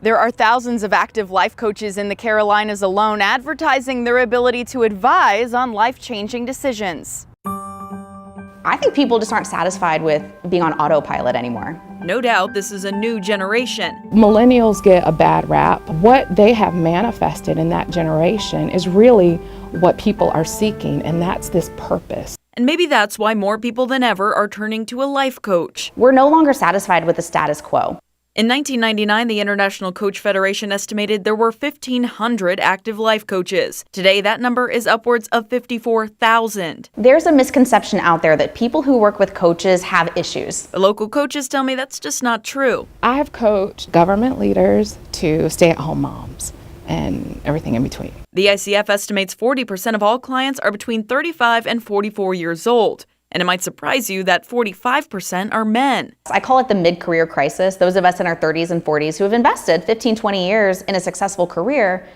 There are thousands of active life coaches in the Carolinas alone, advertising their ability to advise on life-changing decisions. I think people just aren't satisfied with being on autopilot anymore. No doubt this is a new generation. Millennials get a bad rap. What they have manifested in that generation is really what people are seeking, and that's this purpose. And maybe that's why more people than ever are turning to a life coach. We're no longer satisfied with the status quo. In 1999, the International Coach Federation estimated there were 1,500 active life coaches. Today, that number is upwards of 54,000. There's a misconception out there that people who work with coaches have issues. The local coaches tell me that's just not true. I've coached government leaders to stay-at-home moms and everything in between. The ICF estimates 40% of all clients are between 35 and 44 years old. And it might surprise you that 45% are men. I call it the mid-career crisis. Those of us in our 30s and 40s who have invested 15, 20 years in a successful career,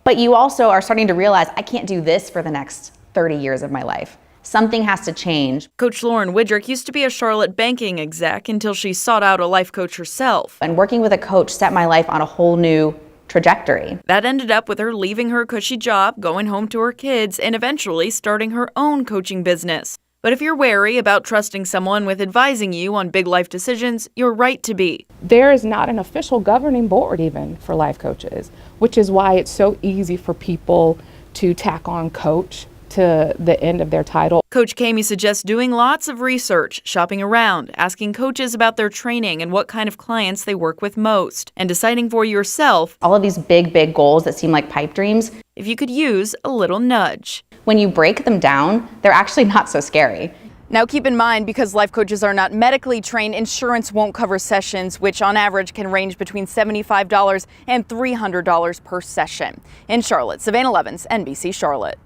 but you also are starting to realize, I can't do this for the next 30 years of my life. Something has to change. Coach Lauren Widrick used to be a Charlotte banking exec until she sought out a life coach herself. And working with a coach set my life on a whole new trajectory. That ended up with her leaving her cushy job, going home to her kids, and eventually starting her own coaching business. But if you're wary about trusting someone with advising you on big life decisions, you're right to be. There is not an official governing board even for life coaches, which is why it's so easy for people to tack on coach to the end of their title. Coach Cayme suggests doing lots of research, shopping around, asking coaches about their training and what kind of clients they work with most, and deciding for yourself all of these big goals that seem like pipe dreams, if you could use a little nudge. When you break them down, they're actually not so scary. Now keep in mind, because life coaches are not medically trained, insurance won't cover sessions, which on average can range between $75 and $300 per session. In Charlotte, Savannah Levins, NBC Charlotte.